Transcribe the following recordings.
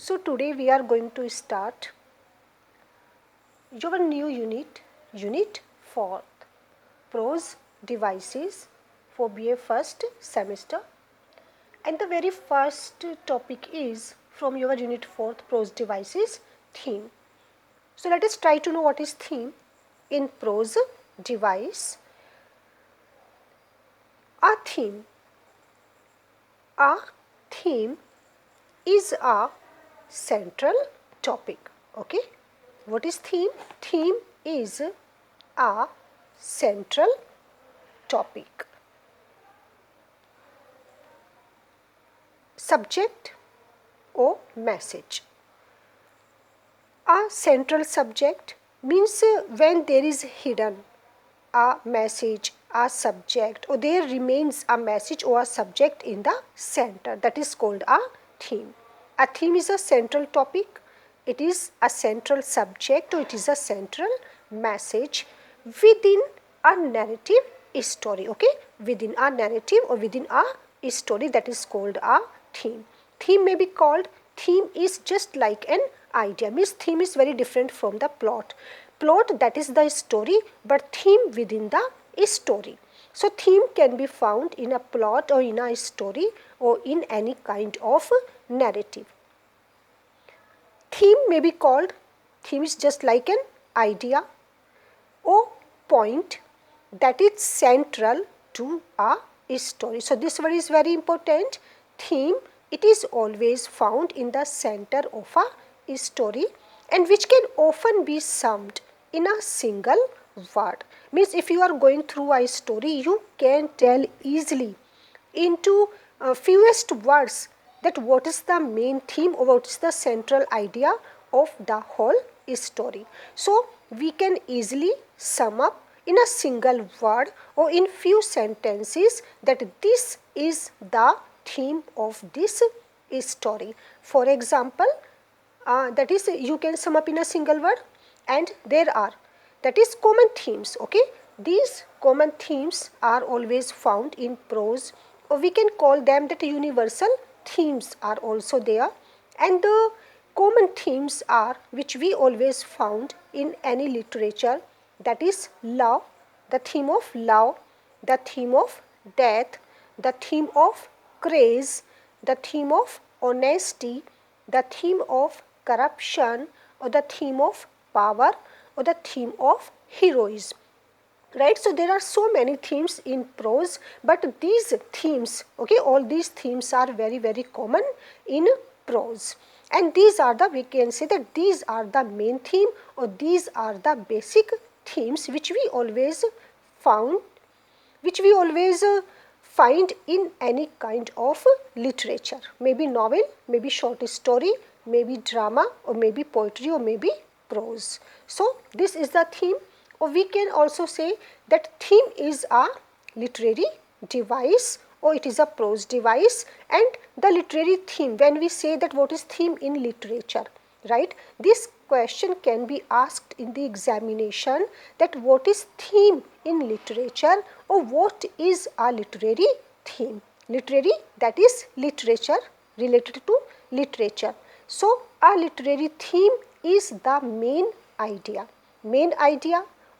So today we are going to start your new unit 4, prose devices for BA first semester, and the very first topic is from your unit 4 prose devices, theme. So let us try to know what is theme in prose device. A theme is a central topic. Okay, what is theme? Theme is a central topic. Subject or message. A central subject means when there is hidden a message, a subject, or there remains a message or a subject in the center, that is called a theme. A theme is a central topic, it is a central subject, or it is a central message within a narrative story. Okay, within a narrative or within a story, that is called a theme. Theme may be called, theme is just like an idea, means theme is very different from the plot. Plot, that is the story, but theme within the story. So theme can be found in a plot or in a story or in any kind of narrative. Theme may be called, theme is just like an idea or point that is central to a story. So this word is very important. Theme, it is always found in the center of a story and which can often be summed in a single word. Means if you are going through a story, you can tell easily into fewest words that what is the main theme or what is the central idea of the whole story. So we can easily sum up in a single word or in few sentences that this is the theme of this story. For example, that is you can sum up in a single word, and there are, that is common themes. Okay, these common themes are always found in prose, or we can call them that universal themes are also there. And the common themes are, which we always found in any literature, that is love, the theme of love, the theme of death, the theme of craze, the theme of honesty, the theme of corruption, or the theme of power, or the theme of heroism. Right, so there are so many themes in prose, but these themes, okay, all these themes are very common in prose, and these are the, we can say that these are the main theme, or these are the basic themes which we always found, which we always find in any kind of literature, maybe novel, maybe short story, maybe drama, or maybe poetry, or maybe prose. So this is the theme. Or we can also say that theme is a literary device, or it is a prose device. And the literary theme, when we say that what is theme in literature, right, this question can be asked in the examination, that what is theme in literature, or what is a literary theme. Literary, that is literature, related to literature. So a literary theme is the main idea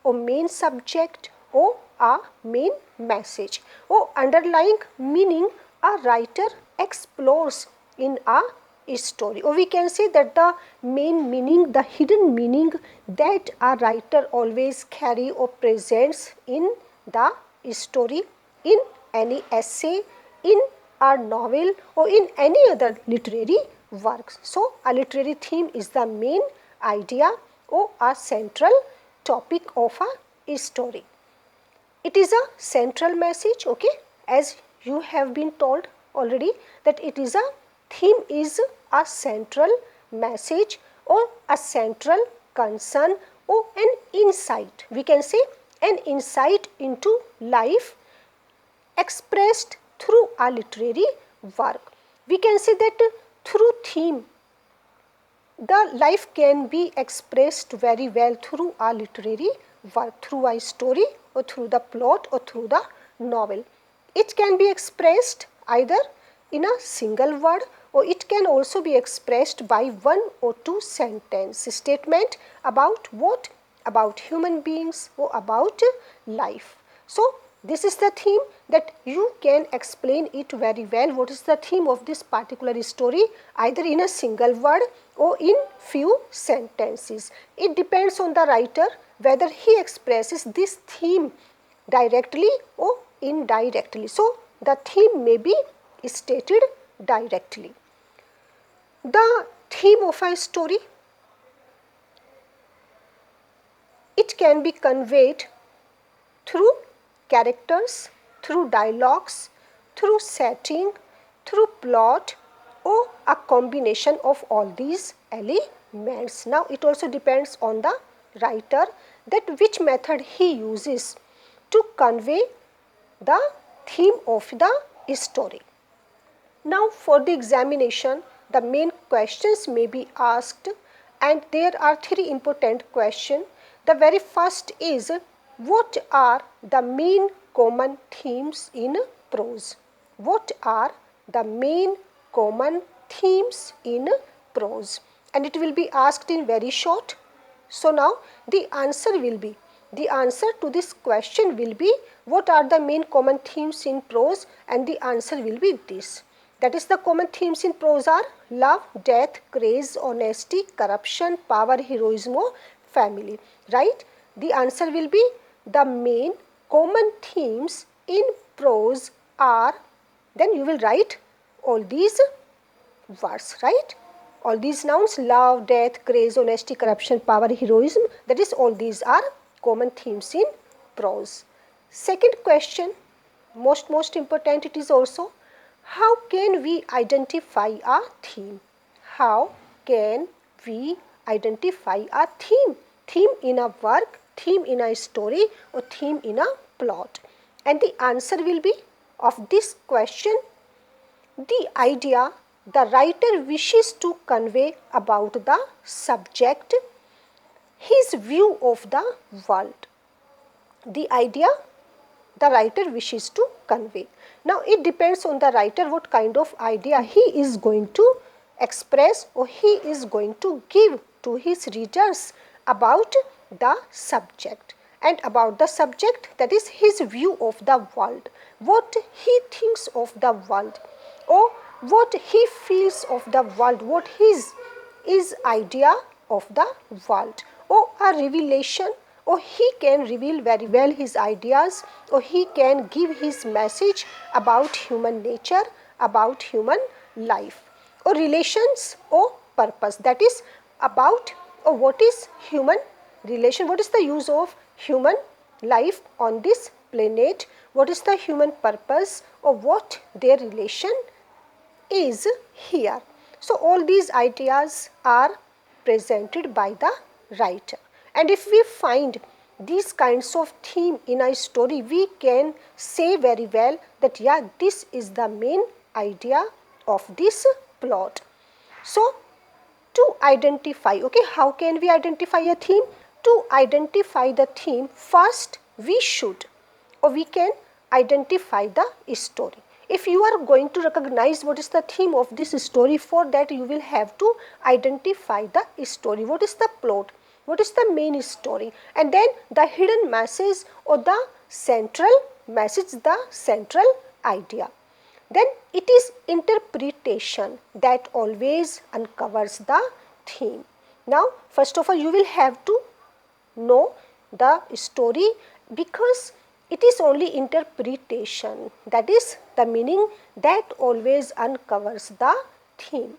or main subject or a main message or underlying meaning a writer explores in a story, or we can say that the main meaning, the hidden meaning that a writer always carry or presents in the story, in any essay, in a novel, or in any other literary works. So a literary theme is the main idea or a central topic of a story. It is a central message, okay, as you have been told already that it is a theme is a central message or a central concern or an insight. We can say an insight into life expressed through a literary work. We can say that through theme, the life can be expressed very well through a literary work, through a story, or through the plot, or through the novel. It can be expressed either in a single word or it can also be expressed by one or two sentence statement about what? About human beings or about life. So this is the theme that you can explain it very well. What is the theme of this particular story? Either in a single word or in few sentences. It depends on the writer whether he expresses this theme directly or indirectly. So the theme may be stated directly. The theme of a story, it can be conveyed through characters, through dialogues, through setting, through plot, or a combination of all these elements. Now it also depends on the writer that which method he uses to convey the theme of the story. Now for the examination, the main questions may be asked, and there are three important questions. The very first is, what are the main common themes in prose? What are the main common themes in prose? And it will be asked in very short. So now the answer to this question will be, what are the main common themes in prose? And the answer will be this. That is, the common themes in prose are love, death, craze, honesty, corruption, power, heroism, or family. Right? The answer will be, the main common themes in prose are, then you will write all these words, right? All these nouns, love, death, craze, honesty, corruption, power, heroism, that is, all these are common themes in prose. Second question, most important it is also, how can we identify a theme? How can we identify a theme? Theme in a work, theme in a story, or theme in a plot? And the answer will be, of this question, the idea the writer wishes to convey about the subject, his view of the world. The idea the writer wishes to convey. Now it depends on the writer what kind of idea he is going to express or he is going to give to his readers about the subject. And about the subject, that is his view of the world, what he thinks of the world, or what he feels of the world, what his idea of the world, or a revelation, or he can reveal very well his ideas, or he can give his message about human nature, about human life, or relations, or purpose. That is about, or what is human relation, what is the use of human life on this planet, what is the human purpose, or what their relation is here. So all these ideas are presented by the writer. And if we find these kinds of theme in a story, we can say very well that yeah, this is the main idea of this plot. So to identify, okay, how can we identify a theme? To identify the theme, first we should, or we can identify the story. If you are going to recognize what is the theme of this story, for that you will have to identify the story. What is the plot? What is the main story? And then the hidden message or the central message, the central idea. Then it is interpretation that always uncovers the theme. Now, first of all, you will have to know the story, because it is only interpretation, that is the meaning, that always uncovers the theme.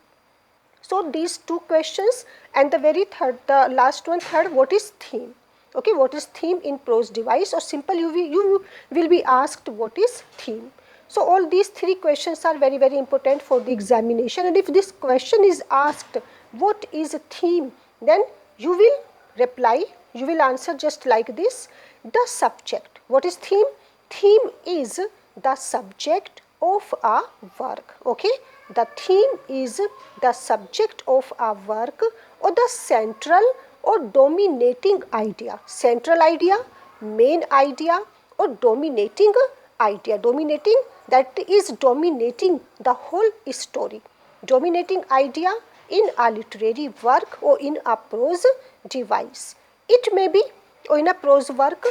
So these two questions, and the very third, the last one, third, what is theme? Okay, what is theme in prose device? Or simple, you will be asked what is theme. So all these three questions are very important for the examination. And if this question is asked, what is a theme? Then you will reply, you will answer just like this, the subject. What is theme? Theme is the subject of a work. Okay, the theme is the subject of a work, or the central or dominating idea. Central idea, main idea, or dominating idea. Dominating, that is dominating the whole story. dominating idea in a literary work or in a prose device. It may be or in a prose work,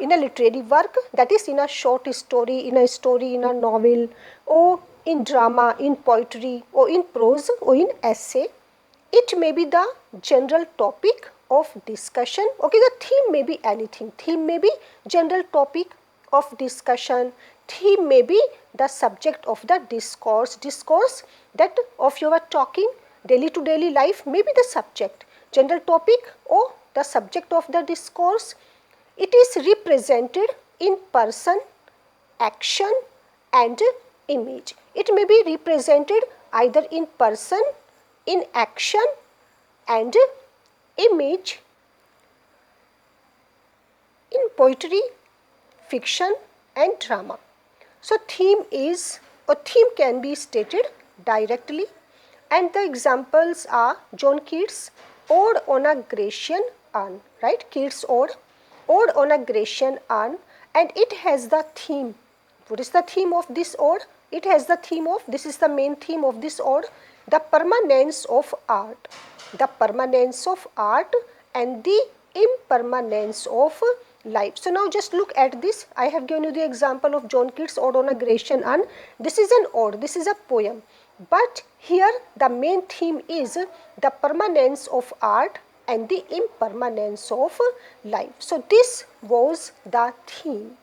in a literary work, that is in a short story, in a novel, or in drama, in poetry, or in prose, or in essay. It may be the general topic of discussion. Okay, the theme may be anything. Theme may be general topic of discussion. Theme may be the subject of the discourse. Discourse that of your talking daily to daily life may be the subject. General topic or the subject of the discourse. It is represented in person, action and image. It may be represented either in person, in action and image, in poetry, fiction and drama. So, theme can be stated directly, and the examples are John Keats' Ode on a Grecian Urn, right? Keats' Ode on a Grecian Urn, and it has the theme. What is the theme of this ode? It has the theme of, this is the main theme of this ode, the permanence of art. The permanence of art and the impermanence of life. So now just look at this. I have given you the example of John Keats' Ode on a Grecian Urn. This is an ode, this is a poem. But here the main theme is the permanence of art and the impermanence of life. So this was the theme.